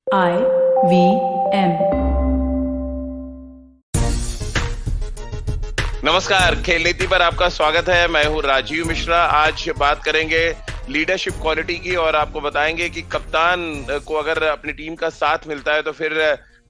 IVM। नमस्कार, खेल नीति पर आपका स्वागत है। मैं हूं राजीव मिश्रा। आज बात करेंगे लीडरशिप क्वालिटी की और आपको बताएंगे कि कप्तान को अगर अपनी टीम का साथ मिलता है तो फिर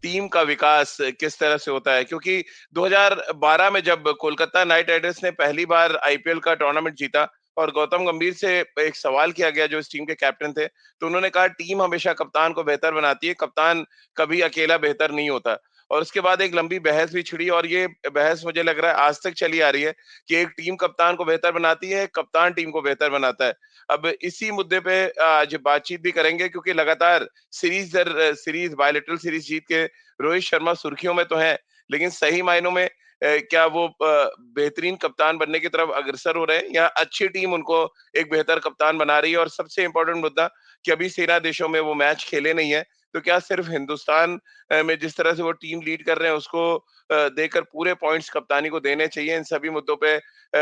टीम का विकास किस तरह से होता है। क्योंकि 2012 में जब कोलकाता नाइट राइडर्स ने पहली बार आईपीएल का टूर्नामेंट जीता और गौतम गंभीर से एक सवाल किया गया जो इस टीम के कैप्टन थे, तो उन्होंने कहा टीम हमेशा कप्तान को बेहतर बनाती है, कप्तान कभी अकेला बेहतर नहीं होता। और उसके बाद एक लंबी बहस भी छिड़ी और ये बहस मुझे लग रहा है आज तक चली आ रही है कि एक टीम कप्तान को बेहतर बनाती है, कप्तान टीम को बेहतर बनाता है। अब इसी मुद्दे पे आज बातचीत भी करेंगे क्योंकि लगातार सीरीज दर सीरीज बायलैटरल सीरीज जीत के रोहित शर्मा सुर्खियों में तो हैं, लेकिन सही मायनों में क्या वो बेहतरीन कप्तान बनने की तरफ अग्रसर हो रहे हैं या अच्छी टीम उनको एक बेहतर कप्तान बना रही है? और सबसे इंपॉर्टेंट मुद्दा कि अभी सेना देशों में वो मैच खेले नहीं है, तो क्या सिर्फ हिंदुस्तान में जिस तरह से वो टीम लीड कर रहे हैं उसको देकर पूरे पॉइंट्स कप्तानी को देने चाहिए? इन सभी मुद्दों पे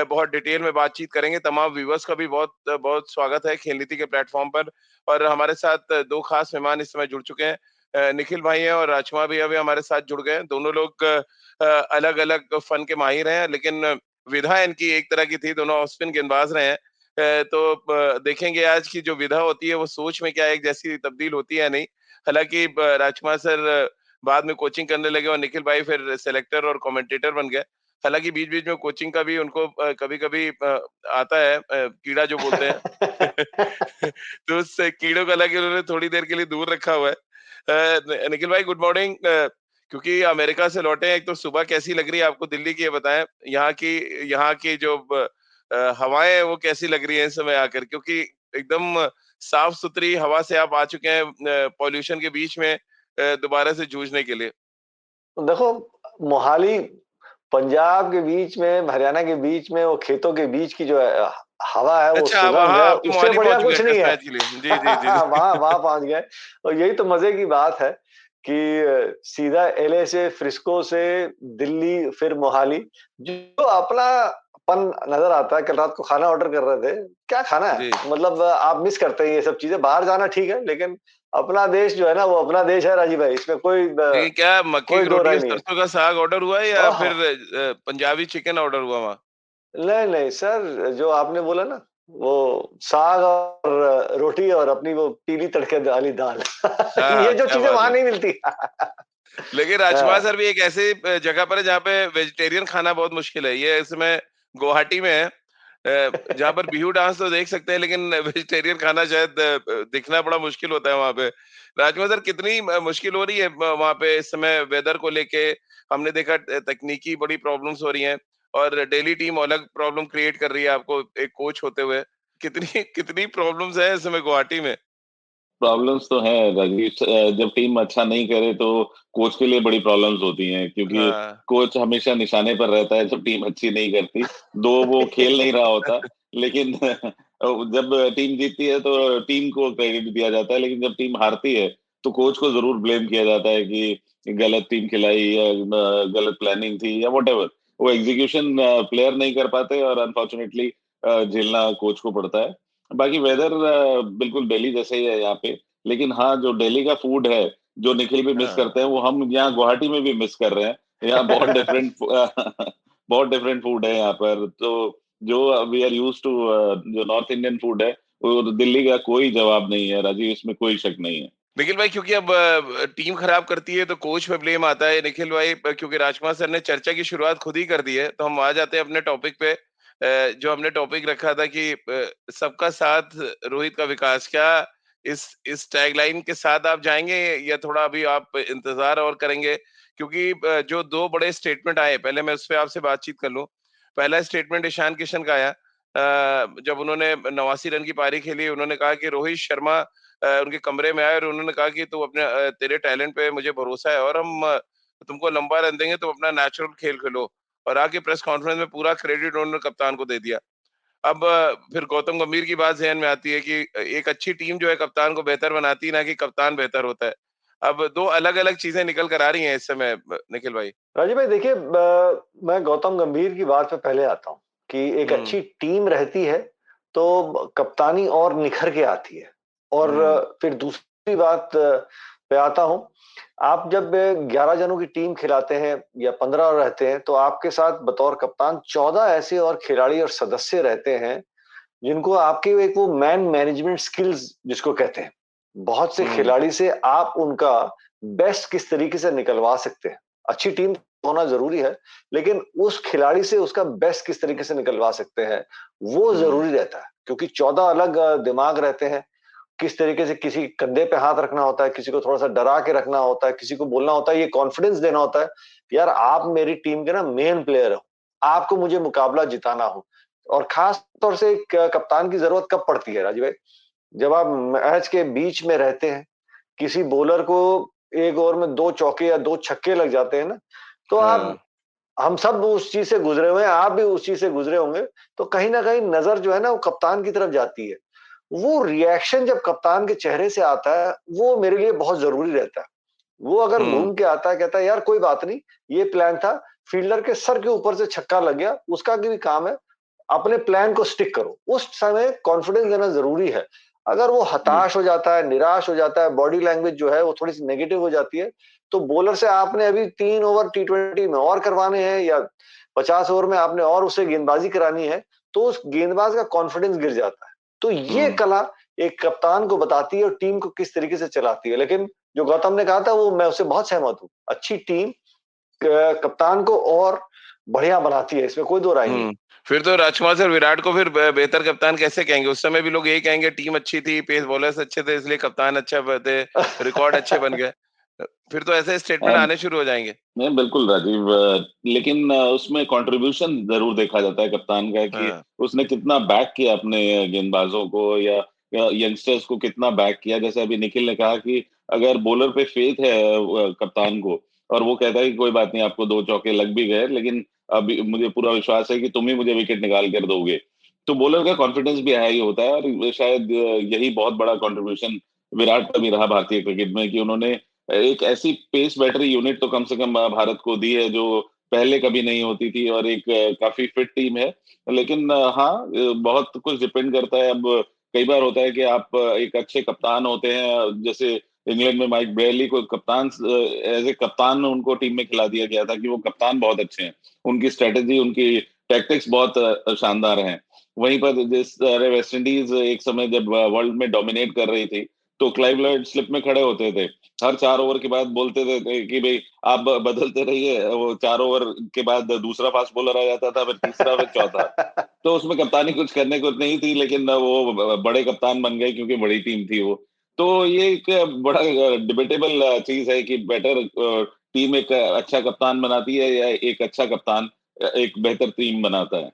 बहुत डिटेल में बातचीत करेंगे। तमाम व्यूअर्स का भी बहुत बहुत स्वागत है खेल नीति के प्लेटफॉर्म पर। और हमारे साथ दो खास मेहमान इस समय जुड़ चुके हैं। निखिल भाई हैं और राजकुमार भैया भी हमारे साथ जुड़ गए हैं। दोनों लोग अलग अलग फन के माहिर हैं, लेकिन विधा इनकी एक तरह की थी, दोनों ऑफ स्पिन गेंदबाज रहे हैं। तो देखेंगे आज की जो विधा होती है वो सोच में क्या एक जैसी तब्दील होती है या नहीं। हालांकि राजकुमार सर बाद में कोचिंग करने लगे और निखिल भाई फिर सेलेक्टर और कमेंटेटर बन गए। हालांकि बीच बीच में कोचिंग का भी उनको कभी कभी आता है, कीड़ा जो बोलते हैं। तो उस कीड़ों को हालांकि उन्होंने थोड़ी देर के लिए दूर रखा हुआ है। निखिल भाई गुड मॉर्निंग। क्योंकि अमेरिका से लौटे हैं, एक तो सुबह कैसी लग रही है आपको दिल्ली की, ये बताएं। यहाँ की जो हवाएं हैं, वो कैसी लग रही है इस समय आकर? क्योंकि एकदम साफ सुथरी हवा से आप आ चुके हैं पॉल्यूशन के बीच में दोबारा से जूझने के लिए। देखो, मोहाली पंजाब के बीच में, हरियाणा के बीच में, वो खेतों के बीच की जो हवा है, वो अच्छा, आप सुगंध हाँ, है, आप तो उससे मोहाली बढ़िया पहुंच चुके कुछ हैं नहीं टेस्ट है। मैच के लिए। जी जी जी जी। वहां वहां पहुंच गए। और यही तो मजे की बात है कि सीधा एलए से, फ्रिस्को से दिल्ली, फिर मोहाली, जो अपनापन नजर आता है। कल रात को खाना ऑर्डर कर रहे थे, क्या खाना है, जी। मतलब आप मिस करते हैं ये सब चीजें। बाहर जाना ठीक है, लेकिन अपना देश जो है ना, वो अपना देश है राजीव भाई, इसमें लेकिन क्या मक्की कोई की दो रोटी राय और नहीं है। सरसों का साग ऑर्डर हुआ है या ओह, फिर पंजाबी चिकन ऑर्डर हुआ वहाँ? नहीं नहीं सर, जो आपने बोला ना, वो साग और रोटी और अपनी वो पीली तड़के वाली दाल। हाँ, ये जो क्या चीजें बात वहां है। नहीं मिलती। लेकिन राजकुमार हाँ, सर भी एक ऐसे जगह पर है जहाँ पे वेजिटेरियन खाना बहुत मुश्किल है। ये इसमें गुवाहाटी में है, जहाँ पर बिहू डांस तो देख सकते हैं, लेकिन वेजिटेरियन खाना शायद दिखना बड़ा मुश्किल होता है वहाँ पे। राजकुमार सर कितनी मुश्किल हो रही है वहाँ पे इस समय वेदर को लेके? हमने देखा तकनीकी बड़ी प्रॉब्लम्स हो रही हैं और डेली टीम अलग प्रॉब्लम क्रिएट कर रही है आपको एक कोच होते हुए। कितनी कितनी प्रॉब्लम्स है इस समय गुवाहाटी में? प्रॉब्लम्स तो हैं राजीव। जब टीम अच्छा नहीं करे तो कोच के लिए बड़ी प्रॉब्लम्स होती हैं, क्योंकि हाँ। कोच हमेशा निशाने पर रहता है जब टीम अच्छी नहीं करती। दो वो खेल नहीं रहा होता, लेकिन जब टीम जीतती है तो टीम को क्रेडिट दिया जाता है, लेकिन जब टीम हारती है तो कोच को जरूर ब्लेम किया जाता है कि गलत टीम खिलाई या गलत प्लानिंग थी या वट। वो एग्जीक्यूशन प्लेयर नहीं कर पाते और अनफॉर्चुनेटली झेलना कोच को पड़ता है। बाकी वेदर बिल्कुल दिल्ली जैसे ही है यहाँ पे। लेकिन हाँ, जो दिल्ली का फूड है, जो निखिल भी मिस हाँ। करते हैं, वो हम यहाँ गुवाहाटी में भी मिस कर रहे हैं। यहाँ बहुत डिफरेंट बहुत डिफरेंट फूड है यहाँ पर। तो जो वी आर यूज टू, जो नॉर्थ इंडियन फूड है, वो दिल्ली का कोई जवाब नहीं है राजीव, इसमें कोई शक नहीं है। निखिल भाई, क्योंकि अब टीम खराब करती है तो कोच पे ब्लेम आता है। निखिल भाई, क्योंकि राजकुमार सर ने चर्चा की शुरुआत खुद ही कर दी है, तो हम आ जाते हैं अपने टॉपिक पे। जो हमने टॉपिक रखा था कि सबका साथ रोहित का विकास, क्या इस टैगलाइन के साथ आप जाएंगे या थोड़ा अभी आप इंतजार और करेंगे? क्योंकि जो दो बड़े स्टेटमेंट आए, पहले मैं उस पर आपसे बातचीत कर लूं। पहला स्टेटमेंट ईशान किशन का आया जब उन्होंने 89 रन की पारी खेली। उन्होंने कहा कि रोहित शर्मा उनके कमरे में आए और उन्होंने कहा कि तू अपने तेरे टैलेंट पे मुझे भरोसा है और हम तुमको लंबा रन देंगे, तुम अपना नेचुरल खेल खेलो। और आके प्रेस कॉन्फ्रेंस में पूरा क्रेडिट उन्होंने कप्तान को दे दिया। अब फिर गौतम गंभीर की बात ज़हन में आती है कि एक अच्छी टीम जो है कप्तान को बेहतर बनाती है, ना कि कप्तान बेहतर होता है। अब 2 अलग-अलग चीज़ें निकल कर आ रही हैं इस समय निखिल भाई। राजीव भाई देखिए, मैं गौतम गंभीर की बात पे पहले आता हूँ कि एक हुँ, अच्छी टीम रहती है तो कप्तानी और निखर के आती है। और हुँ, फिर दूसरी बात, पे आता हूँ। आप जब 11 जनों की टीम खिलाते हैं या 15 रहते हैं, तो आपके साथ बतौर कप्तान 14 ऐसे और खिलाड़ी और सदस्य रहते हैं, जिनको आपके एक वो मैन मैनेजमेंट स्किल्स जिसको कहते हैं, बहुत से हम्म। खिलाड़ी से आप उनका बेस्ट किस तरीके से निकलवा सकते हैं। अच्छी टीम होना ज़रूरी है, लेकिन उस खिलाड़ी से उसका बेस्ट किस तरीके से निकलवा सकते हैं, वो हम्म। ज़रूरी रहता है। क्योंकि 14 अलग दिमाग रहते हैं, किस तरीके से किसी कंधे पे हाथ रखना होता है, किसी को थोड़ा-सा डरा के रखना होता है, किसी को बोलना होता है, ये कॉन्फिडेंस देना होता है, यार आप मेरी टीम के ना मेन प्लेयर हो, आपको मुझे मुकाबला जिताना हो। और खास तौर से एक कप्तान की ज़रूरत कब पड़ती है राजीव भाई? जब आप मैच के बीच में रहते हैं, किसी बॉलर को 1 ओवर में 2 चौके या 2 छक्के लग जाते हैं ना, तो आप हाँ। हम सब उस चीज़ से गुज़रे हुए हैं, आप भी उस चीज़ से गुज़रे होंगे, तो कहीं न कहीं नज़र जो है ना वो कप्तान की तरफ जाती है। वो रिएक्शन जब कप्तान के चेहरे से आता है, वो मेरे लिए बहुत ज़रूरी रहता है। वो अगर हम्म। घूम के आता है, कहता है यार कोई बात नहीं, ये प्लान था, फील्डर के सर के ऊपर से छक्का लग गया, उसका भी काम है, अपने प्लान को स्टिक करो। उस समय कॉन्फिडेंस देना ज़रूरी है। अगर वो जी। हताश हो जाता है, निराश हो जाता है, बॉडी लैंग्वेज जो है वो थोड़ी-सी नेगेटिव हो जाती है, तो बॉलर से आपने अभी 3 ओवर टी20 में और करवाने हैं या 50 ओवर में आपने और उससे गेंदबाजी करानी है, तो उस गेंदबाज का कॉन्फिडेंस गिर जाता है। तो ये हम्म। कला एक कप्तान को बताती है और टीम को किस तरीके से चलाती है। लेकिन जो गौतम ने कहा था वो मैं उससे बहुत सहमत हूँ। अच्छी टीम कप्तान को और बढ़िया बनाती है, इसमें कोई दो राय नहीं है। हम्म। फिर तो राजकुमार सर विराट को फिर बेहतर कप्तान कैसे कहेंगे? उस समय भी लोग यही कहेंगे टीम अच्छी थी, पेस बॉलर्स अच्छे थे इसलिए कप्तान अच्छा थे, रिकॉर्ड अच्छे बन गए। फिर तो ऐसे स्टेटमेंट अ, आने शुरू हो जाएंगे। नहीं बिल्कुल राजीव, लेकिन उसमें कंट्रीब्यूशन जरूर देखा जाता है कप्तान का कि हाँ। उसने कितना बैक किया अपने गेंदबाजों को या यंगस्टर्स को कितना बैक किया। जैसे अभी निखिल ने कहा कि अगर बॉलर पे फेथ है कप्तान को, और वो कहता है कि कोई बात नहीं, आपको 2 चौके लग भी गए लेकिन अभी मुझे पूरा विश्वास है कि तुम ही मुझे विकेट निकाल कर दोगे, तो बॉलर का कॉन्फिडेंस भी हाई होता है। और शायद यही बहुत बड़ा कंट्रीब्यूशन विराट का भी रहा भारतीय क्रिकेट में कि उन्होंने एक ऐसी पेस बैटरी यूनिट तो कम से कम भारत को दी है जो पहले कभी नहीं होती थी, और एक काफी फिट टीम है। लेकिन हाँ, बहुत कुछ डिपेंड करता है। अब कई बार होता है कि आप एक अच्छे कप्तान होते हैं, जैसे इंग्लैंड में माइक ब्रेयली को कप्तान एज ए कप्तान उनको टीम में खिला दिया गया था कि वो कप्तान बहुत अच्छे हैं, उनकी स्ट्रेटेजी उनकी टैक्टिक्स बहुत शानदार हैं। वहीं पर जिस तरह वेस्ट इंडीज एक समय जब वर्ल्ड में डोमिनेट कर रही थी, तो क्लाइव लॉयड स्लिप में खड़े होते थे, हर 4 ओवर के बाद बोलते थे कि भाई आप बदलते रहिए। वो 4 ओवर के बाद दूसरा फास्ट बॉलर आ जाता था, फिर तीसरा, फिर चौथा। तो उसमें कप्तानी कुछ करने को नहीं थी, लेकिन वो बड़े कप्तान बन गए क्योंकि बड़ी टीम थी वो। तो ये एक बड़ा डिबेटेबल चीज है कि बेटर टीम एक अच्छा कप्तान बनाती है या एक अच्छा कप्तान एक बेहतर टीम बनाता है।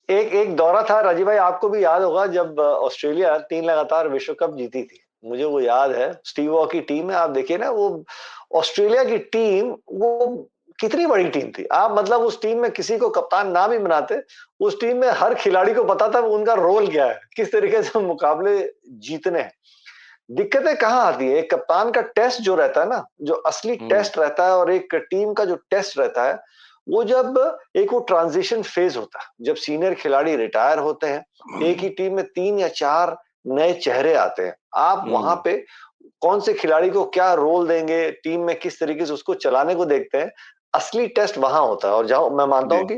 एक एक दौरा था राजीव भाई, आपको भी याद होगा जब ऑस्ट्रेलिया 3 लगातार विश्व कप जीती थी। मुझे वो याद है, स्टीव वॉ की टीम है, आप देखिए ना वो ऑस्ट्रेलिया की टीम, वो कितनी बड़ी टीम थी। आप मतलब उस टीम में किसी को कप्तान ना भी बनाते, उस टीम में हर खिलाड़ी को पता था उनका रोल क्या है, किस तरीके से मुकाबले जीतने हैं। दिक्कतें कहाँ आती है? एक कप्तान का टेस्ट जो रहता है ना, जो असली हम्म। टेस्ट रहता है और एक टीम का जो टेस्ट रहता है, वो जब एक वो ट्रांजिशन फेज होता है, जब सीनियर खिलाड़ी रिटायर होते हैं, एक ही टीम में 3 या 4 नए चेहरे आते हैं। आप वहां हम्म। पे कौन से खिलाड़ी को क्या रोल देंगे, टीम में किस तरीके से उसको चलाने को देखते हैं। असली टेस्ट वहां होता है और जहां मैं मानता जी। हूं कि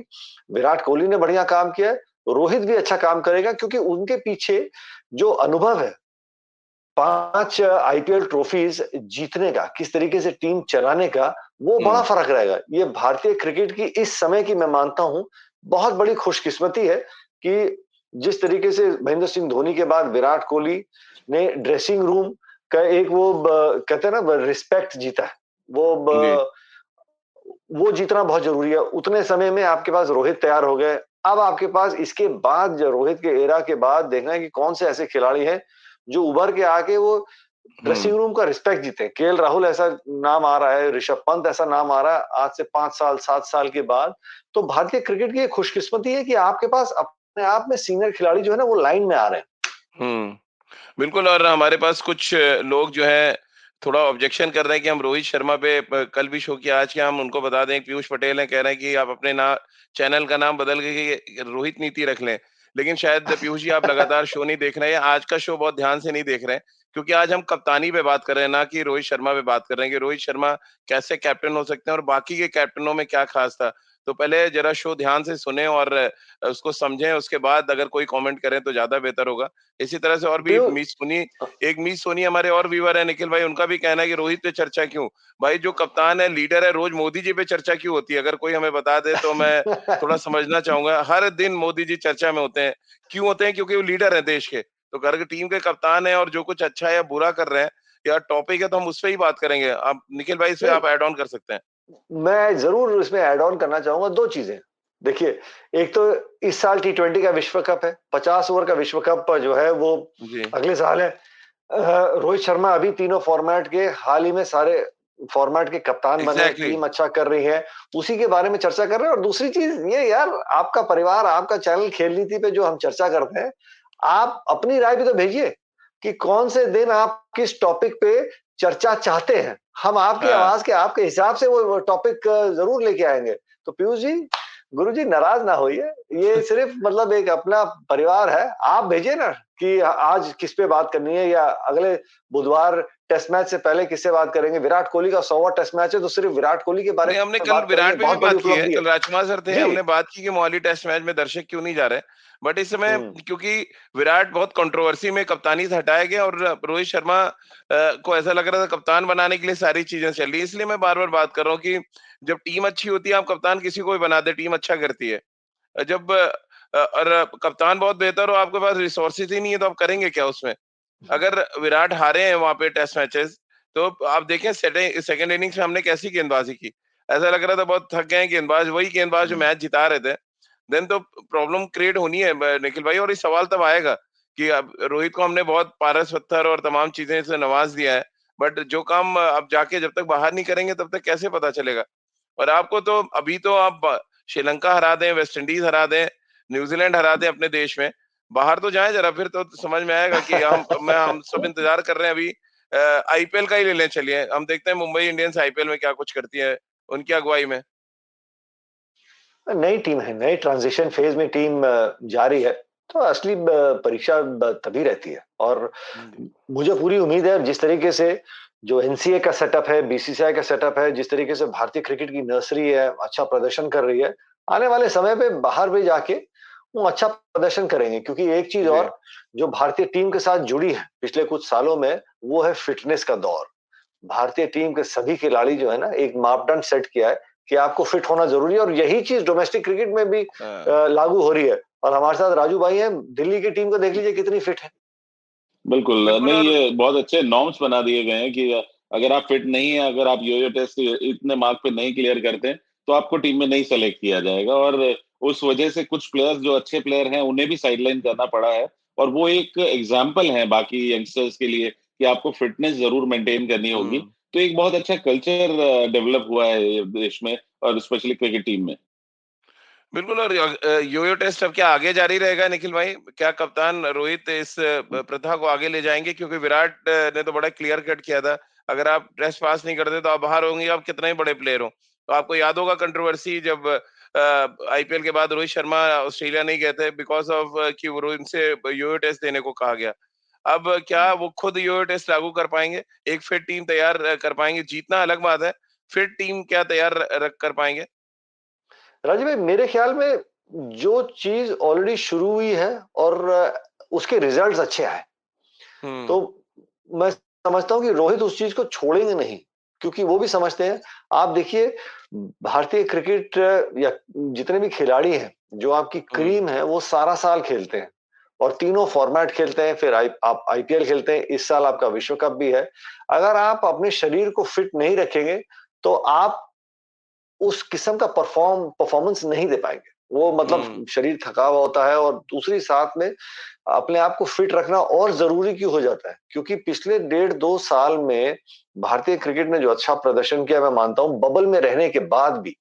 विराट कोहली ने बढ़िया काम किया है, रोहित भी अच्छा काम करेगा क्योंकि उनके पीछे जो अनुभव है 5 आईपीएल ट्रॉफीज जीतने का, किस तरीके से टीम चलाने का, वो बड़ा हम्म। फ़र्क रहेगा। ये भारतीय क्रिकेट की इस समय की मैं मानता हूँ, बहुत बड़ी खुशकिस्मती है कि जिस तरीके से महेंद्र सिंह धोनी के बाद विराट कोहली ने ड्रेसिंग रूम का एक वो कहते हैं ना रिस्पेक्ट जीता है। वो जी। वो जीतना बहुत ज़रूरी है। उतने समय में आपके पास रोहित तैयार हो गए। अब आपके पास इसके बाद जो रोहित के एरा के बाद देखना है कि कौन से ऐसे खिलाड़ी हैं, जो उभर के आके वो हम्म। ड्रेसिंग रूम का रिस्पेक्ट जीते। केएल राहुल ऐसा नाम आ रहा है, ऋषभ पंत ऐसा नाम आ रहा है आज से 5 साल, 7 साल के बाद। तो भारतीय क्रिकेट की ये खुशकिस्मती है कि आपके पास अपने आप में सीनियर खिलाड़ी जो है ना, वो लाइन में आ रहे हैं। हम्म। बिल्कुल। और हमारे पास कुछ लोग जो है थोड़ा ऑब्जेक्शन कर रहे हैं कि हम रोहित शर्मा पे कल भी शो किया, आज क्या हम उनको बता दें, पीयूष पटेल हैं कह रहे हैं कि आप अपने ना चैनल का नाम बदल के रोहित नीति रख लें। लेकिन शायद पीयूष जी आप लगातार शो नहीं देख रहे हैं, आज का शो बहुत ध्यान से नहीं देख रहे हैं, क्योंकि आज हम कप्तानी पे बात कर रहे हैं, ना कि रोहित शर्मा पे बात कर रहे हैं कि रोहित शर्मा कैसे कैप्टन हो सकते हैं और बाकी के कैप्टनों में क्या खास था। तो पहले जरा शो ध्यान से सुने और उसको समझें, उसके बाद अगर कोई कमेंट करें तो ज़्यादा बेहतर होगा। इसी तरह से और भी पीयू मिस सुनी एक मिस सोनी हमारे और व्यूअर हैं निखिल भाई, उनका भी कहना है कि रोहित पे चर्चा क्यों? भाई जो कप्तान है, लीडर है, रोज मोदी जी पे चर्चा क्यों होती है? अगर कोई हमें बता दे तो मैं थोड़ा समझना चाहूँगा। हर दिन मोदी जी चर्चा में होते हैं। क्यों होते हैं? क्योंकि वो लीडर हैं देश के। तो अगर टीम के कप्तान हैं और जो कुछ अच्छा या बुरा कर रहे हैं या टॉपिक है तो हम उस पे ही बात करेंगे। आप निखिल भाई इस पे नहीं, आप ऐड ऑन कर सकते हैं। मैं ज़रूर इसमें ऐड ऑन करना चाहूँगा 2 चीज़ें। देखिए, एक तो इस साल टी20 का विश्व कप है, 50 ओवर का विश्व कप जो है वो जी, अगले साल है। रोहित शर्मा अभी तीनों फॉर्मेट के हाल ही में सारे फॉर्मेट के कप्तान बने, एग्ज़ैक्टली। टीम अच्छा कर रही है, उसी के बारे में चर्चा कर रहे हैं और दूसरी चीज़ ये यार आपका परिवार, आपका चैनल खेल नीति पे जो हम चर्चा करते हैं, आप अपनी राय भी तो भेजिए कि कौन से दिन आप किस टॉपिक पे चर्चा चाहते हैं। हम आपकी हाँ। आवाज़ के आपके हिसाब से वो टॉपिक ज़रूर लेके आएँगे। तो पीयूष जी, गुरुजी नाराज़ ना होइए, ये सिर्फ़ मतलब एक अपना परिवार है, आप भेजिए ना कि आज किस पे बात करनी है या अगले बुधवार टेस्ट मैच से पहले किससे बात करेंगे। विराट कोहली का 100वां टेस्ट मैच है तो सिर्फ विराट कोहली के बारे नहीं, हमने में कल बात करेंगे, विराट पे भी बहुत बड़ी बात की है। उपलब्धि है। कल राजकुमार सर थे, जी। हमने बात की कि मोहाली टेस्ट मैच में दर्शक क्यों नहीं जा रहे। बट इस समय हुँ। क्योंकि विराट बहुत कंट्रोवर्सी में कप्तानी से हटाया गया और रोहित शर्मा को ऐसा लग रहा था कप्तान बनाने के लिए सारी चीजें चल रही है। इसलिए मैं बार-बार बात कर रहा हूँ कि जब टीम अच्छी होती है, आप कप्तान किसी को भी बना दें, टीम अच्छा करती है। जब और कप्तान बहुत बेहतर हो, आपके पास रिसोर्सेज़ ही नहीं है, तो आप करेंगे क्या उसमें? अगर विराट हारे हैं वहाँ पे टेस्ट मैचेस, तो आप देखें सेकंड इनिंग्स में हमने कैसी गेंदबाजी की। ऐसा लग रहा था बहुत थक गए हैं गेंदबाज, वही गेंदबाज जो हुँ। मैच जिता रहे थे। देन तो प्रॉब्लम क्रिएट होनी है निखिल भाई, और ये सवाल तब आएगा कि अब रोहित को हमने बहुत पारस पत्थर और तमाम चीज़ें से नवाज़ दिया है, बट जो काम अब जाके जब तक बाहर नहीं करेंगे तब तक कैसे पता चलेगा? और आपको तो अभी तो आप श्रीलंका हरा दें, वेस्ट इंडीज़ हरा दें, न्यूज़ीलैंड हरा दें अपने देश में, बाहर तो जाएँ ज़रा, फिर तो समझ में आएगा कि हम सब इंतज़ार कर रहे हैं अभी आईपीएल का ही ले लें चलिए। हम देखते हैं मुंबई इंडियंस आईपीएल में क्या कुछ करती है, उनकी अगुवाई में। नई टीम है, नई ट्रांज़िशन फ़ेज़ में टीम जारी है, तो असली परीक्षा तभी रहती है और जी, मुझे पूरी उम्मीद है जिस तरीके से जो एनसीए का सेटअप है, बीसीसीआई का सेटअप है, जिस तरीके से भारतीय क्रिकेट की नर्सरी है, अच्छा प्रदर्शन कर रही है, आने वाले समय पे बाहर भी जाके वो अच्छा प्रदर्शन करेंगे क्योंकि एक चीज़ जी। और जो भारतीय टीम के साथ जुड़ी है पिछले कुछ सालों में, वो है फ़िटनेस का दौर। भारतीय टीम के सभी खिलाड़ी जो है ना, एक मापदंड सेट किया है कि आपको फिट होना ज़रूरी है और यही चीज़ डोमेस्टिक क्रिकेट में भी हाँ, लागू हो रही है और हमारे साथ राजू भाई हैं, दिल्ली की टीम को देख लीजिए कितनी फिट है। बिल्कुल, बिल्कुल। नहीं और ये बहुत अच्छे नॉर्म्स बना दिए गए हैं कि अगर आप फिट नहीं हैं, अगर आप यो-यो टेस्ट इतने मार्क पे नहीं क्लियर करते हैं, तो आपको टीम में नहीं सेलेक्ट किया जाएगा और उस वजह से कुछ प्लेयर्स जो अच्छे प्लेयर हैं, उन्हें भी साइडलाइन करना पड़ा है और वो एक एग्जाम्पल है बाकी यंगस्टर्स के लिए कि आपको फिटनेस ज़रूर मेंटेन करनी होगी। हुँ। तो एक बहुत अच्छा कल्चर डेवलप हुआ है ये देश में और स्पेशली क्रिकेट टीम में। बिल्कुल। और यो-यो टेस्ट अब क्या आगे जारी रहेगा निखिल भाई? क्या कप्तान रोहित इस प्रथा को आगे ले जाएँगे? क्योंकि विराट ने तो बड़ा क्लियर कट किया था, अगर आप टेस्ट पास नहीं करते तो आप बाहर होंगे, आप कितना ही बड़े प्लेयर हो। तो आपको याद होगा कंट्रोवर्सी जब आईपीएल के बाद रोहित शर्मा ऑस्ट्रेलिया नहीं गए थे बिकॉज़ ऑफ कि वो उनसे यो-यो टेस्ट देने को कहा गया। अब क्या वो खुद यो-यो टेस्ट लागू कर पाएँगे? एक फिट टीम तैयार कर पाएँगे? जीतना अलग बात है, फिट टीम क्या तैयार रख कर पाएँगे? राजीव भाई मेरे ख्याल में जो चीज़ ऑलरेडी शुरू हुई है और उसके रिजल्ट्स अच्छे आए, हुँ, तो मैं समझता हूँ कि रोहित उस चीज़ को छोड़ेंगे नहीं, क्योंकि वो भी समझते हैं आप देखिए भारतीय क्रिकेट या जितने भी खिलाड़ी हैं, जो आपकी हुँ, क्रीम है, वो सारा साल खेलते हैं और तीनों फॉर्मेट खेलते हैं, फिर आप आईपीएल खेलते हैं, इस साल आपका विश्व कप भी है। अगर आप अपने शरीर को फिट नहीं रखेंगे, तो आप उस किस्म का परफॉर्मेंस नहीं दे पाएँगे। वो हुँ। मतलब शरीर थका हुआ होता है और दूसरी साथ में अपने आप को फिट रखना और ज़रूरी क्यों हो जाता है? क्योंकि पिछले डेढ़ 2 साल में भारतीय क्रिकेट ने जो अच्छा प्रदर्शन किया, मैं मानता हूँ बबल में रहने के बाद भी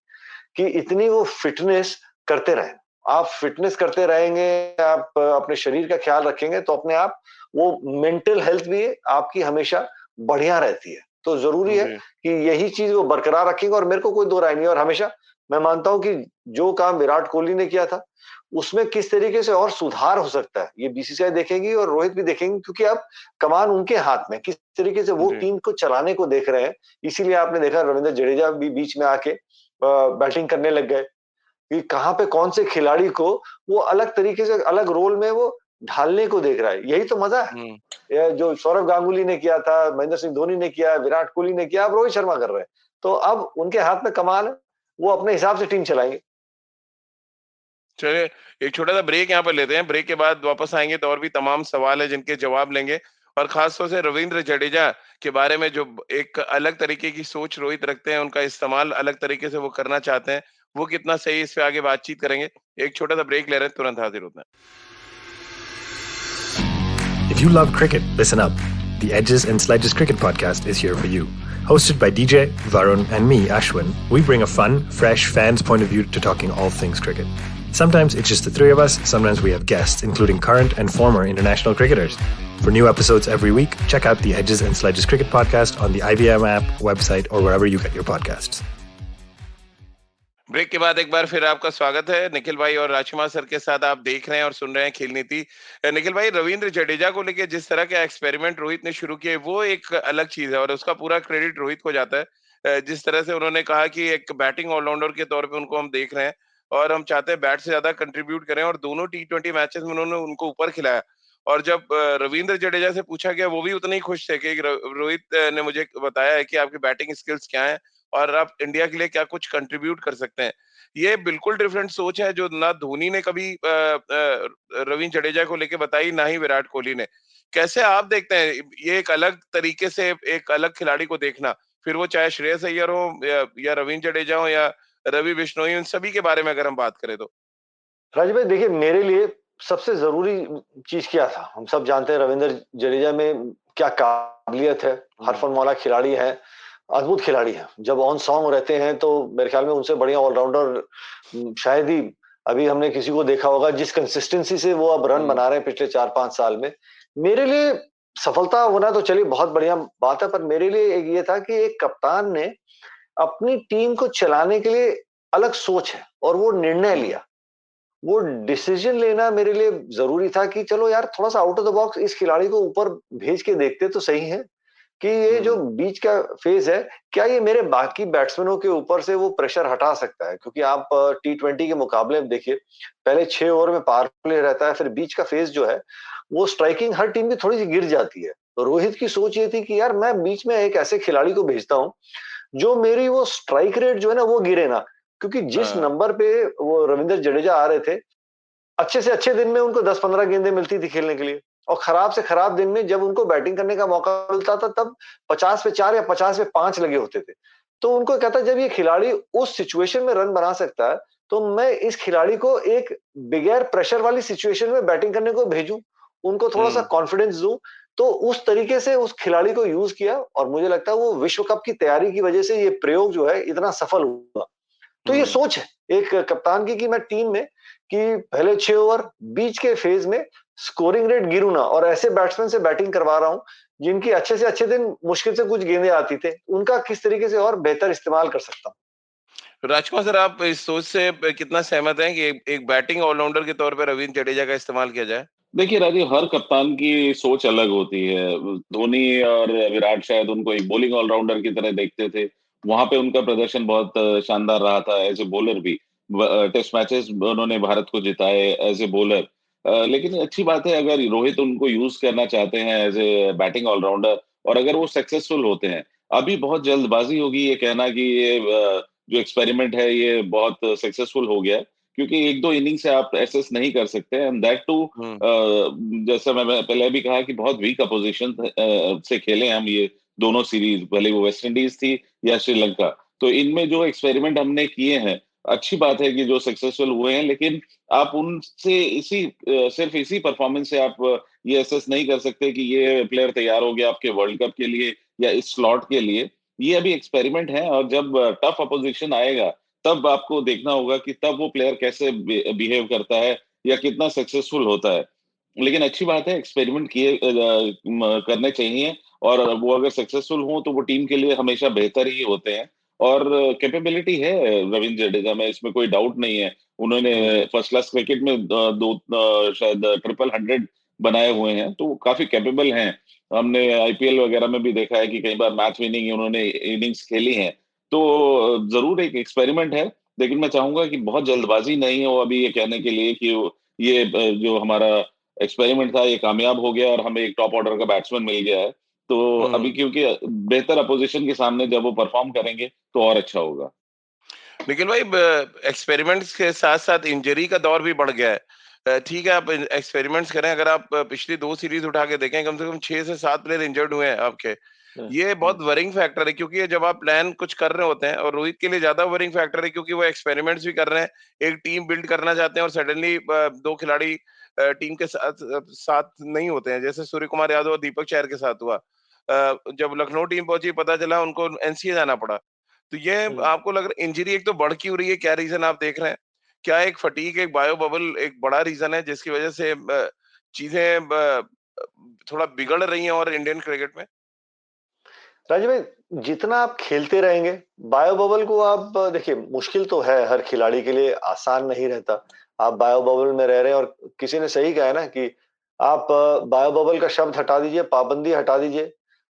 कि इतनी वो फिटनेस करते रहें। आप फिटनेस करते रहेंगे, आप अपने शरीर का ख़्याल रखेंगे तो अपने आप वो मेंटल हेल्थ भी आपकी हमेशा बढ़िया रहती है। तो ज़रूरी है जी, कि यही चीज़ वो बरकरार रखेंगे और मेरे को कोई दो राय नहीं है और हमेशा मैं मानता हूं कि जो काम विराट कोहली ने किया था उसमें किस तरीके से और सुधार हो सकता है ये बीसीसीआई देखेगी और रोहित भी देखेंगे, क्योंकि अब कमान उनके हाथ में, किस तरीके से वो जी। टीम को चलाने को देख रहे हैं। इसीलिए आपने देखा रविंद्र जडेजा भी बीच में आके बैटिंग करने लग गए कि कहाँ पे कौन से खिलाड़ी को वो अलग तरीके से अलग रोल में वो ढालने को देख रहा है। यही तो मजा है। हम्म। ये जो सौरव गांगुली ने किया था, महेंद्र सिंह धोनी ने किया, विराट कोहली ने किया, अब रोहित शर्मा कर रहे हैं। तो अब उनके हाथ में कमान है, वो अपने हिसाब से टीम चलाएंगे। चलिए, एक छोटा सा ब्रेक यहाँ पर लेते हैं। ब्रेक के बाद वापस आएंगे तो और भी तमाम सवाल है जिनके जवाब लेंगे, और खास तौर से रविंद्र जडेजा के बारे में जो एक अलग तरीके की सोच रोहित रखते हैं, उनका इस्तेमाल अलग तरीके से वो करना चाहते हैं, वो कितना सही है, इस पे आगे बातचीत करेंगे। एक छोटा सा ब्रेक ले रहे हैं, तुरंत हाजिर होते हैं। If you love cricket, listen up. The Edges and Sledges Cricket Podcast is here for you. Hosted by DJ, Varun, and me, Ashwin, we bring a fun, fresh fan's point of view to talking all things cricket. Sometimes it's just the three of us, sometimes we have guests, including current and former international cricketers. For new episodes every week, check out the Edges and Sledges Cricket Podcast on the IVM app, website, or wherever you get your podcasts. Break के बाद एक बार फिर आपका स्वागत है। निखिल भाई और राजकुमार sir के साथ आप देख रहे हैं और सुन रहे हैं खेल नीति। निखिल भाई, रविंद्र जडेजा को लेके जिस तरह का एक्सपेरिमेंट रोहित ने शुरू किए, वो एक अलग चीज है और उसका पूरा क्रेडिट रोहित को जाता है। जिस तरह से उन्होंने कहा कि एक बैटिंग ऑलराउंडर के तौर पे उनको हम देख रहे हैं और हम चाहते हैं बैट से ज्यादा कंट्रीब्यूट करें, और दोनों टी20 मैचेस में उन्होंने उनको ऊपर खिलाया। और जब रविंद्र जडेजा से पूछा गया, वो भी उतने ही खुश थे कि रोहित ने मुझे बताया है कि आपकी बैटिंग स्किल्स क्या हैं और आप इंडिया के लिए क्या कुछ कंट्रीब्यूट कर सकते हैं। ये बिल्कुल डिफरेंट सोच है जो ना धोनी ने कभी रविंद्र जडेजा को लेके बताई, ना ही विराट कोहली ने। कैसे आप देखते हैं ये एक अलग तरीके से एक अलग खिलाड़ी को देखना, फिर वो चाहे श्रेयस अय्यर हो या रविंद्र जडेजा हो या रवि बिश्नोई, उन सभी के बारे में अगर हम बात करें तो? राजीव भाई देखिए, मेरे लिए सबसे जरूरी चीज क्या था, हम सब जानते हैं रविंद्र जडेजा में क्या काबिलियत है, हरफन मौला खिलाड़ी है, अद्भुत खिलाड़ी है। जब ऑन सॉन्ग रहते हैं तो मेरे ख्याल में उनसे बढ़िया ऑलराउंडर शायद ही अभी हमने किसी को देखा होगा, जिस कंसिस्टेंसी से वो अब रन बना रहे हैं पिछले 4-5 साल में। मेरे लिए सफलता होना तो चलिए बहुत बढ़िया बात है, पर मेरे लिए एक ये था कि एक कप्तान ने अपनी टीम को चलाने के लिए अलग सोच है और वो निर्णय लिया। वो डिसीजन लेना मेरे लिए जरूरी था कि चलो यार, थोड़ा सा आउट ऑफ द बॉक्स इस खिलाड़ी को ऊपर भेज के देखते तो सही है कि ये जो बीच का फेज है, क्या ये मेरे बाकी बैट्समैनों के ऊपर से वो प्रेशर हटा सकता है। क्योंकि आप टी20 के मुकाबले में देखिए, पहले 6 ओवर में पावर प्ले रहता है, फिर बीच का फेज जो है वो स्ट्राइकिंग हर टीम की थोड़ी सी गिर जाती है। तो रोहित की सोच ये थी कि यार मैं बीच में एक ऐसे खिलाड़ी को भेजता हूँ जो मेरी वो स्ट्राइक रेट जो है ना वो गिरे ना। क्योंकि जिस हाँ। नंबर पे वो रविंद्र जडेजा आ रहे थे, अच्छे से अच्छे दिन में उनको 10-15 गेंदें मिलती थी खेलने के लिए, और खराब से खराब दिन में जब उनको बैटिंग करने का मौका मिलता था तब 50 पे 4 या 50 पे 5 लगे होते थे। तो उनको कहता, जब ये खिलाड़ी उस सिचुएशन में रन बना सकता है तो मैं इस खिलाड़ी को एक बगैर प्रेशर वाली सिचुएशन में बैटिंग करने को भेजूं, उनको थोड़ा सा हुँ, कॉन्फिडेंस दूं। तो उस तरीके से उस खिलाड़ी को यूज किया और मुझे लगता है वो विश्व कप की तैयारी की वजह से ये प्रयोग जो है इतना सफल हुआ। तो ये हुँ। सोच है एक कप्तान की कि मैं टीम में कि पहले 6 ओवर बीच के फेज में स्कोरिंग रेट गिरू ना, और ऐसे बैट्समैन से बैटिंग करवा रहा हूं जिनकी अच्छे से अच्छे दिन मुश्किल से कुछ गेंदें आती थे, उनका किस तरीके से और बेहतर इस्तेमाल कर सकता हूं। राजकुमार सर, आप इस सोच से कितना सहमत हैं कि एक बैटिंग ऑलराउंडर के तौर पे रवींद्र जडेजा का इस्तेमाल किया जाए? देखिए राजीव, हर कप्तान की सोच अलग होती है। धोनी और विराट शायद उनको एक बॉलिंग ऑलराउंडर की तरह देखते थे। वहां पे उनका प्रदर्शन बहुत शानदार रहा था एज ए बॉलर भी। टेस्ट मैचेस उन्होंने भारत को जिताए एज ए बॉलर। लेकिन अच्छी बात है अगर रोहित उनको यूज करना चाहते हैं एज ए बैटिंग ऑलराउंडर, और अगर वो सक्सेसफुल होते हैं। अभी बहुत जल्दबाजी होगी ये कहना कि ये जो एक्सपेरिमेंट है ये बहुत सक्सेसफुल हो गया है, क्योंकि एक दो इनिंग से आप एसेस नहीं कर सकते, एंड दैट टू हुँ, जैसा मैं पहले भी कहा कि बहुत वीक अपोजिशन से खेले हम ये दोनों सीरीज, भले वो वेस्ट इंडीज थी या श्रीलंका। तो इनमें जो एक्सपेरिमेंट हमने किए हैं, अच्छी बात है कि जो सक्सेसफुल हुए हैं, लेकिन आप उनसे सिर्फ इसी परफॉर्मेंस से आप ये एसेस नहीं कर सकते कि ये प्लेयर तैयार हो गया आपके वर्ल्ड कप के लिए या इस स्लॉट के लिए। ये अभी एक्सपेरिमेंट है, और जब टफ अपोजिशन आएगा तब आपको देखना होगा कि तब वो प्लेयर कैसे बिहेव करता है या कितना सक्सेसफुल होता है। लेकिन अच्छी बात है, एक्सपेरिमेंट करने चाहिए, और वो अगर सक्सेसफुल हो तो वो टीम के लिए हमेशा बेहतर ही होते हैं। और कैपेबिलिटी है रविंद्र जडेजा में, इसमें कोई डाउट नहीं है। उन्होंने फर्स्ट क्लास क्रिकेट में शायद 100 बनाए हुए हैं, तो वो काफी कैपेबल हैं। हमने आईपीएल वगैरह में भी देखा है कि कई बार मैच विनिंग उन्होंने इनिंग्स खेली हैं। तो जरूर एक एक्सपेरिमेंट है, लेकिन मैं चाहूंगा कि बहुत जल्दबाजी नहीं हो अभी ये कहने के लिए कि ये जो हमारा एक्सपेरिमेंट था ये कामयाब हो गया और हमें एक टॉप ऑर्डर का बैट्समैन मिल गया है। तो अभी क्योंकि बेहतर अपोजिशन के सामने जब वो परफॉर्म करेंगे तो और अच्छा होगा। निखिल भाई, एक्सपेरिमेंट्स के साथ साथ इंजरी का दौर भी बढ़ गया है। ठीक है, आप एक्सपेरिमेंट्स करें, अगर आप पिछली 2 सीरीज उठा के देखें, कम से कम 6 से 7 प्लेयर इंजर्ड हुए हैं आपके। ये बहुत वरिंग फैक्टर है, क्योंकि जब आप प्लान कुछ कर रहे होते हैं, और रोहित के लिए ज्यादा वरिंग फैक्टर है क्योंकि वो एक्सपेरिमेंट्स भी कर रहे हैं, एक टीम बिल्ड करना चाहते हैं, और सडनली 2 खिलाड़ी टीम के साथ साथ नहीं होते हैं, जैसे सूर्य कुमार यादव और दीपक चहर के साथ हुआ। जब लखनऊ टीम पहुंची, पता चला उनको एनसीए जाना पड़ा। तो ये आपको लग रहा है इंजरी एक तो बढ़ की हो रही है, क्या रीजन आप देख रहे हैं? क्या एक फटीग, एक बायो बबल एक बड़ा रीजन है जिसकी वजह से चीजें थोड़ा बिगड़ रही हैं और इंडियन क्रिकेट में? राजीव भाई, जितना आप खेलते रहेंगे, बायो बबल को आप देखिए, मुश्किल तो है, हर खिलाड़ी के लिए आसान नहीं रहता। आप बायो बबल में रह रहे हैं, और किसी ने सही कहा है ना कि आप बायो बबल का शब्द हटा दीजिए, पाबंदी हटा दीजिए,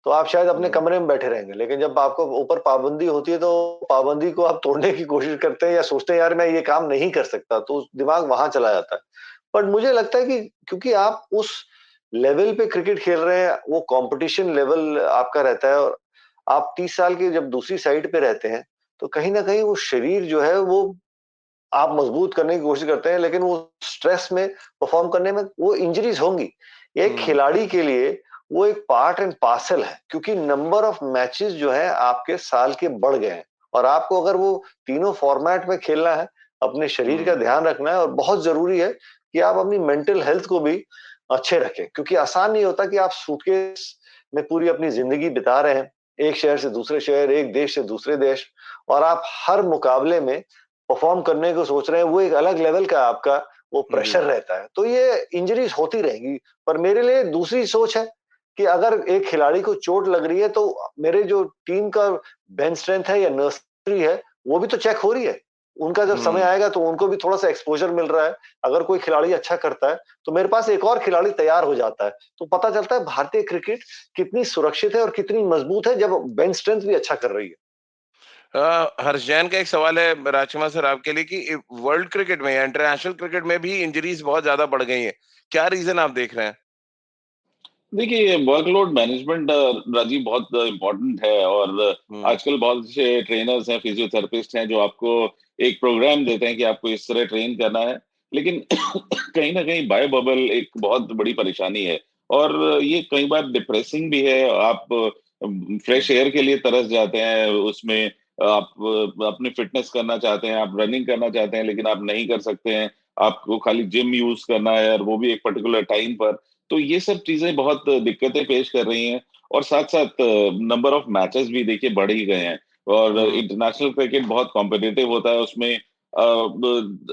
तो आप शायद अपने कमरे में बैठे रहेंगे। लेकिन जब आपको ऊपर पाबंदी होती है, तो पाबंदी को आप तोड़ने की कोशिश करते हैं, या सोचते हैं यार मैं ये काम नहीं कर सकता, तो दिमाग वहां चला जाता है। बट मुझे लगता है कि क्योंकि आप उस लेवल पे क्रिकेट खेल रहे हैं, वो कंपटीशन लेवल आपका रहता है, और आप 30 साल के जब दूसरी साइड पे रहते हैं, तो कहीं ना कहीं वो शरीर जो है वो आप मजबूत करने की कोशिश करते हैं, लेकिन वो स्ट्रेस में परफॉर्म करने में वो इंजरीज होंगी। ये एक हम्म। खिलाड़ी के लिए वो एक पार्ट एंड पार्सल है, क्योंकि नंबर ऑफ मैचेस जो है आपके साल के बढ़ गए हैं, और आपको अगर वो तीनों फॉर्मेट में खेलना है, अपने शरीर का हम्म। ध्यान रखना है, और बहुत जरूरी है कि आप अपनी मेंटल हेल्थ को भी अच्छे रखें, क्योंकि आसान नहीं होता कि आप सूटकेस में पूरी अपनी जिंदगी बिता रहे हैं, एक शहर से दूसरे शहर, एक देश से दूसरे देश, और आप हर मुकाबले में परफॉर्म करने को सोच रहे हैं, वो एक अलग लेवल का आपका वो जी। प्रेशर रहता है। तो ये इंजरीज होती रहेंगी। पर मेरे लिए दूसरी सोच है कि अगर एक खिलाड़ी को चोट लग रही है, तो मेरे जो टीम का बेंच स्ट्रेंथ है या नर्सरी है, वो भी तो चेक हो रही है। उनका जब समय हम्म। आएगा तो उनको भी थोड़ा सा एक्सपोजर मिल रहा है। अगर कोई खिलाड़ी अच्छा करता है, तो मेरे पास एक और खिलाड़ी तैयार हो जाता है। तो पता चलता है भारतीय क्रिकेट कितनी सुरक्षित है और कितनी मजबूत है, जब बेंच स्ट्रेंथ भी अच्छा कर रही है। हर्ष जैन का एक सवाल है राजकुमार सर आपके लिए, कि वर्ल्ड क्रिकेट में या इंटरनेशनल क्रिकेट में भी इंजरीज बहुत ज्यादा बढ़ गई हैं, क्या रीजन आप देख रहे हैं? देखिए, वर्कलोड मैनेजमेंट राजीव बहुत इम्पोर्टेंट है। और हम्म। आजकल बहुत से ट्रेनर्स हैं, फिजियोथेरेपिस्ट हैं, जो आपको एक प्रोग्राम देते हैं कि आपको इस तरह ट्रेन करना है। लेकिन कहीं ना कहीं बायो बबल एक बहुत बड़ी परेशानी है, और ये कई बार डिप्रेसिंग भी है। आप फ्रेश एयर के लिए तरस जाते हैं, उसमें आप अपनी फिटनेस करना चाहते हैं, आप रनिंग करना चाहते हैं, लेकिन आप नहीं कर सकते हैं। आपको खाली जिम यूज करना है, और वो भी एक पर्टिकुलर टाइम पर। तो ये सब चीजें बहुत दिक्कतें पेश कर रही हैं। और साथ साथ नंबर ऑफ मैचेस भी देखिए बढ़ ही गए हैं, और हम्म। इंटरनेशनल क्रिकेट बहुत कॉम्पिटिटिव होता है उसमें।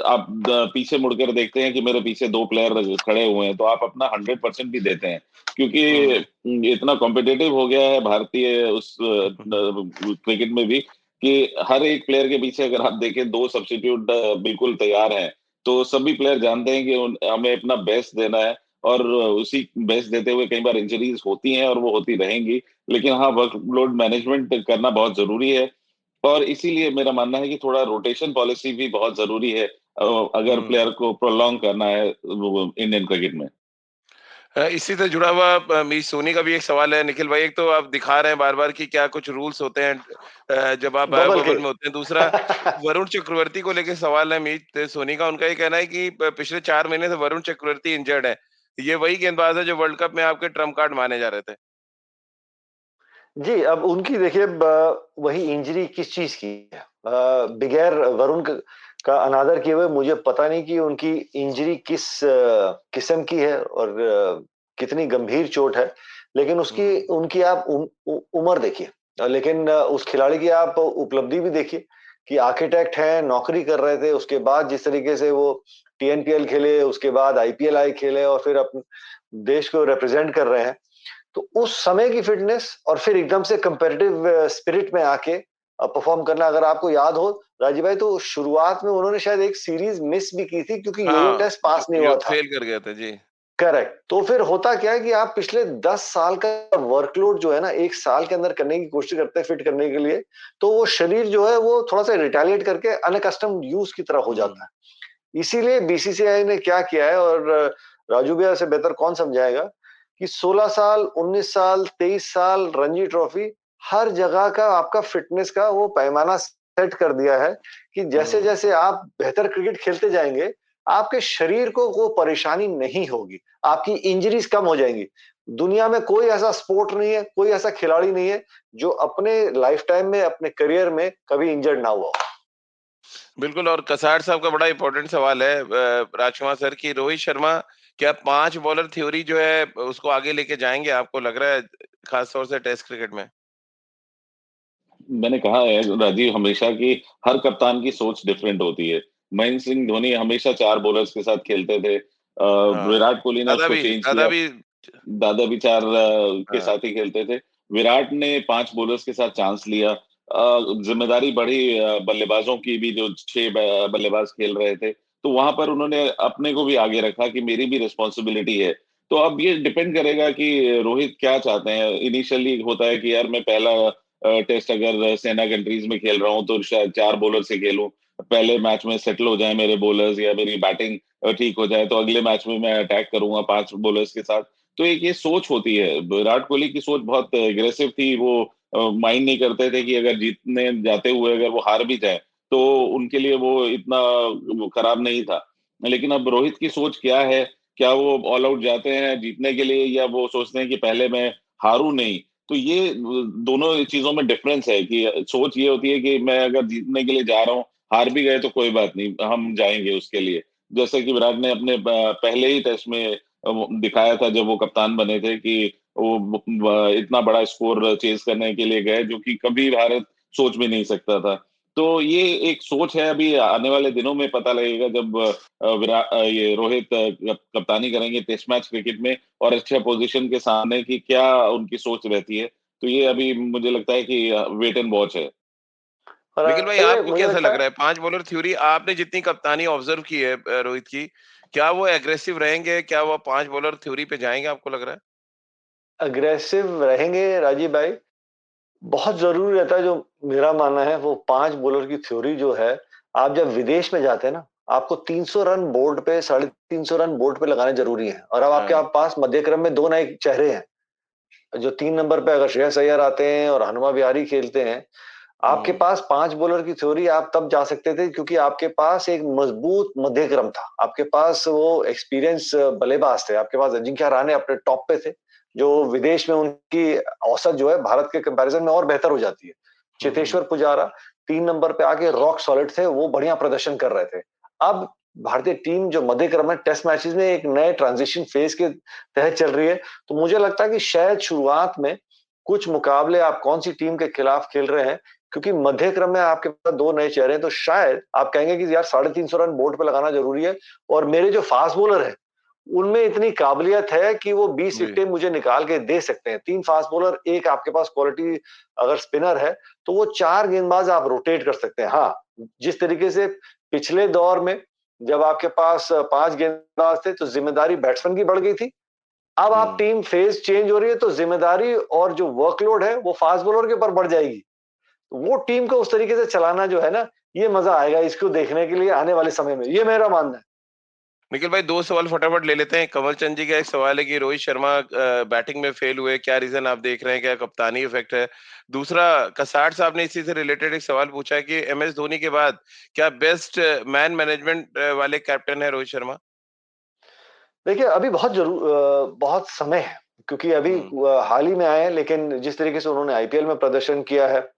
आप पीछे मुड़कर देखते हैं कि मेरे पीछे 2 प्लेयर खड़े हुए हैं, तो आप अपना 100% भी देते हैं, क्योंकि हम्म। इतना कॉम्पिटिटिव हो गया है भारतीय उस क्रिकेट में भी, कि हर एक प्लेयर के पीछे अगर आप देखें 2 सब्स्टिट्यूट बिल्कुल तैयार हैं। तो सभी प्लेयर जानते हैं कि हमें अपना बेस्ट देना है, और उसी बेस्ट देते हुए कई बार इंजरीज होती हैं, और वो होती रहेंगी। लेकिन हाँ, वर्कलोड मैनेजमेंट करना बहुत जरूरी है, और इसीलिए मेरा मानना है कि थोड़ा रोटेशन पॉलिसी भी बहुत जरूरी है, अगर हम्म। प्लेयर को प्रोलॉन्ग करना है इंडियन क्रिकेट में। इसी से जुड़ा हुआ मिस सोनी का भी एक सवाल है निखिल भाई। एक तो आप दिखा रहे हैं बार बार कि क्या कुछ रूल्स होते हैं जब आप बायो बबल के। बबल में होते हैं। दूसरा, वरुण चक्रवर्ती को लेके सवाल है मीत सोनी का। उनका ये कहना है कि पिछले 4 महीने से वरुण चक्रवर्ती इंजर्ड है। ये वही गेंदबाज है जो वर्ल्ड कप में आपके ट्रम्प कार्ड माने जा रहे थे। जी, अब उनकी देखिए, वही इंजरी किस चीज की है। बगैर वरुण का अनादर किए हुए, मुझे पता नहीं कि उनकी इंजरी किस किस्म की है, और कितनी गंभीर चोट है। लेकिन उसकी हम्म। उनकी आप उम्र देखिए, लेकिन उस खिलाड़ी की आप उपलब्धि भी देखिए, कि आर्किटेक्ट हैं, नौकरी कर रहे थे, उसके बाद जिस तरीके से वो टीएनपीएल खेले, उसके बाद आईपीएल आई खेले, और फिर अपने देश को रिप्रेजेंट कर रहे हैं। तो उस समय की फिटनेस, और फिर एकदम से कंपैरेटिव स्पिरिट में आके परफॉर्म करना। अगर आपको याद हो राजीव भाई, तो शुरुआत में उन्होंने शायद एक सीरीज मिस भी की थी क्योंकि योयो हाँ, टेस्ट पास नहीं हुआ था। फेल कर गए थे जी। करेक्ट। तो फिर होता क्या है कि आप पिछले 10 साल का वर्कलोड जो है ना, एक साल के अंदर करने की कोशिश करते हैं फिट करने के लिए, तो वो शरीर जो है वो थोड़ा सा रिटेलिएट करके अनकस्टम यूज की तरह हो जाता है। इसीलिए बीसीसीआई ने क्या किया है, और राजू भैया से बेहतर कौन समझाएगा, कि 16 साल, 19 साल, 23 साल रणजी ट्रॉफी, हर जगह का आपका फिटनेस का वो पैमाना सेट कर दिया है कि जैसे हम्म। जैसे आप बेहतर क्रिकेट खेलते जाएंगे, आपके शरीर को वो परेशानी नहीं होगी, आपकी इंजरीज कम हो जाएंगी। दुनिया में कोई ऐसा स्पोर्ट नहीं है, कोई ऐसा खिलाड़ी नहीं है जो अपने लाइफ टाइम में, अपने करियर में कभी इंजर्ड ना हुआ हो। बिल्कुल, और कसार साहब का बड़ा इंपॉर्टेंट सवाल है राजकुमार सर, कि रोहित शर्मा क्या 5 बॉलर थ्योरी जो है उसको आगे लेके जाएंगे, आपको लग रहा है, खास तौर से टेस्ट क्रिकेट में? मैंने कहा है राजीव हमेशा कि हर कप्तान की सोच डिफरेंट होती है। महेंद्र सिंह धोनी हमेशा 4 बॉलर्स के साथ खेलते थे। हाँ, विराट कोहली ने दादा उसको भी चेंज दादा किया। भी दादा भी 4 के हाँ। साथ ही खेलते थे। विराट ने 5 बॉलर्स के साथ चांस लिया। जिम्मेदारी बढ़ी बल्लेबाजों की भी, जो 6 बल्लेबाज खेल रहे थे। तो वहां पर उन्होंने अपने को भी आगे रखा कि मेरी भी रिस्पॉन्सिबिलिटी है। तो अब ये डिपेंड करेगा कि रोहित क्या चाहते हैं। इनिशियली होता है कि यार मैं पहला टेस्ट अगर सेना कंट्रीज में खेल रहा हूँ तो शायद 4 बॉलर से खेलूं, पहले मैच में सेटल हो जाए मेरे बॉलर्स या मेरी बैटिंग ठीक हो जाए, तो अगले मैच में मैं अटैक करूंगा 5 बॉलर्स के साथ। तो एक ये सोच होती है। विराट कोहली की सोच बहुत एग्रेसिव थी। वो माइंड नहीं करते थे कि अगर जीतने जाते हुए अगर वो हार भी जाए तो उनके लिए वो इतना वो खराब नहीं था। लेकिन अब रोहित की सोच क्या है? क्या वो ऑल आउट जाते हैं जीतने के लिए, या वो सोचते हैं कि पहले मैं हारूं नहीं? तो ये दोनों चीजों में डिफरेंस है कि सोच ये होती है कि मैं अगर जीतने के लिए जा रहा हूँ, हार भी गए तो कोई बात नहीं, हम जाएंगे उसके लिए। जैसे कि विराट ने अपने पहले ही टेस्ट में वो दिखाया था जब वो कप्तान बने थे कि वो इतना बड़ा स्कोर चेज करने के लिए गए जो कि कभी भारत सोच भी नहीं सकता था। तो ये एक सोच है। अभी आने वाले दिनों में पता लगेगा जब विराट ये रोहित कप्तानी करेंगे टेस्ट मैच क्रिकेट में और अच्छे पोजीशन के सामने, कि क्या उनकी सोच रहती है। तो ये अभी मुझे लगता है कि वेट एंड वॉच है। और निखिल भाई, अजय आपको मुझे कैसा लगता लग है रहा है 5 बॉलर थ्योरी? आपने जितनी कप्तानी ऑब्जर्व की है रोहित की, क्या वो एग्रेसिव रहेंगे? क्या वो 5 बॉलर थ्योरी पे जाएंगे, आपको लग रहा है? अग्रेसिव रहेंगे राजीव भाई। बहुत जरूरी रहता है, जो मेरा मानना है, वो 5 बॉलर की थ्योरी जो है, आप जब विदेश में जाते हैं ना, आपको 300 रन बोर्ड पे, 350 रन बोर्ड पे लगाने जरूरी हैं। और अब आपके हाँ। आप पास मध्य क्रम में 2 नए चेहरे हैं। जो 3 नंबर पे अगर श्रेयस अय्यर आते हैं और हनुमा विहारी खेलते हैं, आपके हम्म। पास 5 बॉलर की थ्योरी आप तब जा सकते थे क्योंकि आपके पास एक मजबूत मध्य क्रम था, आपके पास वो एक्सपीरियंस बल्लेबाज थे, आपके पास अजिंक्य रहाणे अपने टॉप पे थे, जो विदेश में उनकी औसत जो है भारत के कंपैरिजन में और बेहतर हो जाती है। हम्म। चेतेश्वर पुजारा 3 नंबर पे आके रॉक सॉलिड थे, वो बढ़िया प्रदर्शन कर रहे थे। अब भारतीय टीम जो मध्य क्रम है, टेस्ट मैचेस में एक नए ट्रांजिशन फेज के तहत चल रही है। तो मुझे लगता है कि शायद शुरुआत में कुछ मुकाबले आप कौन सी टीम के खिलाफ खेल रहे हैं, क्योंकि मध्य क्रम में आपके पास 2 नए चेहरे हैं, तो शायद आप कहेंगे कि यार 350 रन बोर्ड पे लगाना जरूरी है। और मेरे जो फास्ट बॉलर हैं, उनमें इतनी काबिलियत है कि वो 20 जी। विकेटें मुझे निकाल के दे सकते हैं। 3 फास्ट बॉलर, एक आपके पास क्वालिटी अगर स्पिनर है, तो वो 4 गेंदबाज आप रोटेट कर सकते हैं। हाँ, जिस तरीके से पिछले दौर में जब आपके पास 5 गेंदबाज थे तो जिम्मेदारी बैट्समैन की बढ़ गई थी। अब आप हम्म। टीम फेज चेंज हो रही है तो जिम्मेदारी और जो वर्कलोड है वो फास्ट बॉलर के ऊपर बढ़ जाएगी। वो टीम को उस तरीके से चलाना जो है ना, ये मजा आएगा इसको देखने के लिए आने वाले समय में, ये मेरा मानना है। निखिल भाई, 2 सवाल फटाफट ले लेते हैं। कमल चंद जी का एक सवाल है कि रोहित शर्मा बैटिंग में फेल हुए, क्या रीजन आप देख रहे हैं? क्या कप्तानी इफेक्ट है? दूसरा, कसाट साहब ने इसी से रिलेटेड एक सवाल पूछा है कि एमएस धोनी के बाद क्या बेस्ट मैन मैनेजमेंट वाले कैप्टन है रोहित शर्मा? देखिए, अभी बहुत समय है, क्योंकि अभी हम्म। हाल ही में आए हैं, लेकिन जिस तरीके से उन्होंने आईपीएल में प्रदर्शन किया है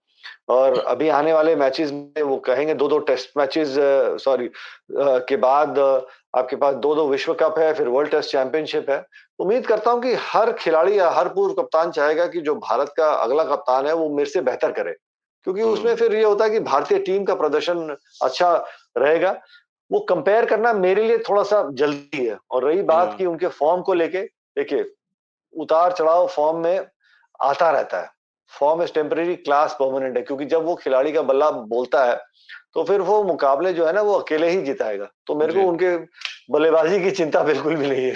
और अभी आने वाले मैचेस में वो कहेंगे 2-2 टेस्ट मैचेस, सॉरी, के बाद आपके पास 2-2 विश्व कप है, फिर वर्ल्ड टेस्ट चैंपियनशिप है। उम्मीद करता हूं कि हर खिलाड़ी या हर पूर्व कप्तान चाहेगा कि जो भारत का अगला कप्तान है वो मेरे से बेहतर करे, क्योंकि उसमें हम्म। फिर ये होता है कि भारतीय टीम का प्रदर्शन अच्छा रहेगा। वो कंपेयर करना मेरे लिए थोड़ा सा जल्दी है। और रही बात हम्म। की उनके फॉर्म को लेके, देखिए, उतार चढ़ाव फॉर्म में आता रहता है। Form is temporary, class permanent है, क्योंकि जब वो खिलाड़ी का बल्ला बोलता है तो फिर वो मुकाबले जो है ना वो अकेले ही जिताएगा। तो मेरे को उनके बल्लेबाजी की चिंता बिल्कुल भी नहीं है।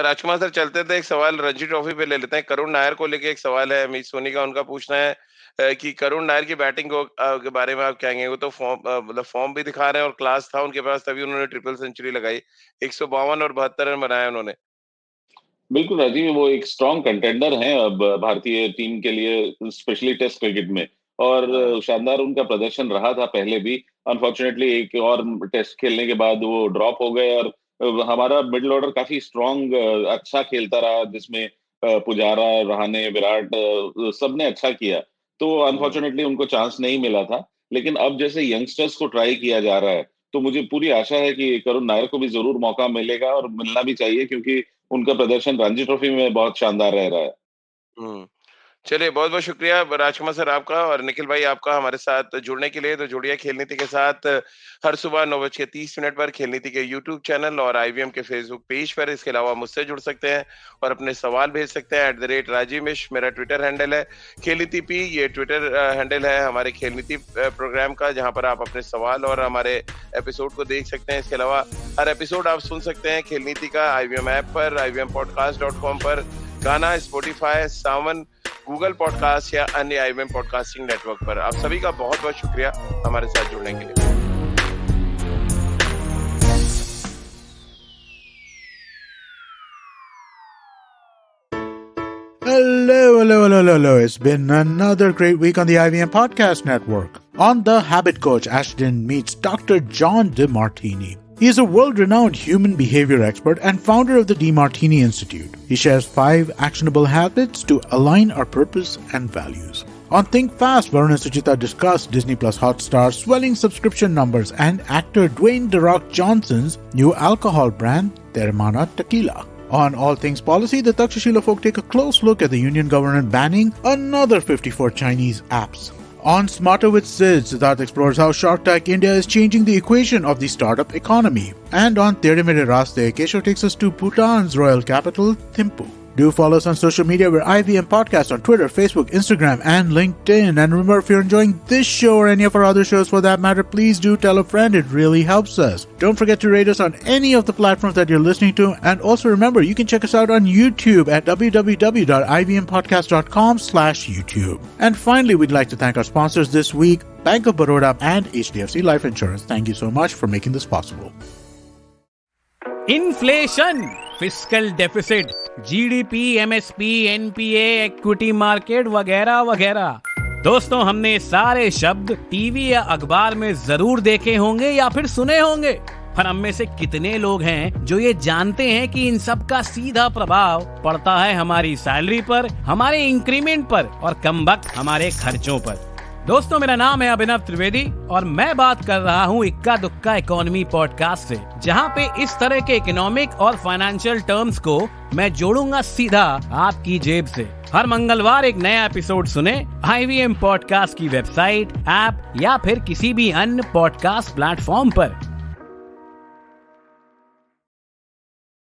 राजकुमार सर, चलते थे एक सवाल रणजी ट्रॉफी पे ले लेते हैं। करुण नायर को लेके एक सवाल है अमित सोनी का, उनका पूछना है कि करुण नायर की बैटिंग के बारे में आप क्या कहेंगे? वो तो फॉर्म भी दिखा रहे हैं और क्लास था उनके पास, तभी उन्होंने ट्रिपल सेंचुरी लगाई, 152 और 72 रन बनाए उन्होंने। बिल्कुल राजीव, वो एक स्ट्रॉन्ग कंटेंडर हैं अब भारतीय टीम के लिए, स्पेशली टेस्ट क्रिकेट में, और शानदार उनका प्रदर्शन रहा था पहले भी। अनफॉर्चुनेटली एक और टेस्ट खेलने के बाद वो ड्रॉप हो गए, और हमारा मिडिल ऑर्डर काफी स्ट्रॉन्ग अच्छा खेलता रहा, जिसमें पुजारा, रहाणे, विराट सबने अच्छा किया। तो अनफॉर्चुनेटली उनको चांस नहीं मिला था, लेकिन अब जैसे यंगस्टर्स को ट्राई किया जा रहा है, तो मुझे पूरी आशा है कि करुण नायर को भी जरूर मौका मिलेगा, और मिलना भी चाहिए, क्योंकि उनका प्रदर्शन रणजी ट्रॉफी में बहुत शानदार रह रहा है। चलिए, बहुत बहुत शुक्रिया राजकुमार सर आपका, और निखिल भाई आपका हमारे साथ जुड़ने के लिए। तो जुड़िए खेल नीति के साथ हर सुबह 9:30 पर खेल नीति के यूट्यूब चैनल और IVM के फेसबुक पेज पर। इसके अलावा मुझसे जुड़ सकते हैं और अपने सवाल भेज सकते हैं। @राजीव मिश्र मेरा ट्विटर हैंडल है। खेल नीति पी ये ट्विटर हैंडल है हमारे खेल नीति प्रोग्राम का, जहां पर आप अपने सवाल और हमारे एपिसोड को देख सकते हैं। इसके अलावा हर एपिसोड आप सुन सकते हैं खेल नीति का IVM ऐप पर, IVMpodcast.com पर, गाना, स्पॉटिफाई, सावन, गूगल पॉडकास्ट या अन्य IVM पॉडकास्टिंग नेटवर्क पर। आप सभी का बहुत बहुत शुक्रिया हमारे साथ जुड़ने के लिए। Hello. It's been another great week on the IVM Podcast Network. On The Habit Coach, Ashton meets Dr. John DeMartini. He is a world-renowned human behavior expert and founder of the DeMartini Institute. He shares 5 actionable habits to align our purpose and values. On Think Fast, Varun and Suchita discuss Disney Plus Hotstar's swelling subscription numbers and actor Dwayne "The Rock" Johnson's new alcohol brand, Teremana Tequila. On All Things Policy, the Takshashila folk take a close look at the union government banning another 54 Chinese apps. On Smarter with Sid, Siddharth explores how Shark Tank India is changing the equation of the startup economy. And on Tere Mere Raste, Keshav takes us to Bhutan's royal capital, Thimphu. Do follow us on social media. We're IVM Podcast on Twitter, Facebook, Instagram, and LinkedIn. And remember, if you're enjoying this show or any of our other shows for that matter, please do tell a friend. It really helps us. Don't forget to rate us on any of the platforms that you're listening to. And also remember, you can check us out on YouTube at www.ivmpodcast.com/YouTube. And finally, we'd like to thank our sponsors this week, Bank of Baroda and HDFC Life Insurance. Thank you so much for making this possible. Inflation, fiscal deficit, GDP, MSP, NPA, equity market वगैरह वगैरह। दोस्तों, हमने सारे शब्द TV या अखबार में जरूर देखे होंगे या फिर सुने होंगे, पर हम में से कितने लोग हैं जो ये जानते हैं कि इन सब का सीधा प्रभाव पड़ता है हमारी सैलरी पर, हमारे इंक्रीमेंट पर और कमबख्त हमारे खर्चों पर। दोस्तों, मेरा नाम है अभिनव त्रिवेदी और मैं बात कर रहा हूँ इक्का दुक्का इकोनॉमी पॉडकास्ट से, जहाँ पे इस तरह के इकोनॉमिक और फाइनेंशियल टर्म्स को मैं जोड़ूंगा सीधा आपकी जेब से। हर मंगलवार एक नया एपिसोड सुने IVM पॉडकास्ट की वेबसाइट, ऐप या फिर किसी भी अन्य पॉडकास्ट प्लेटफॉर्म पर।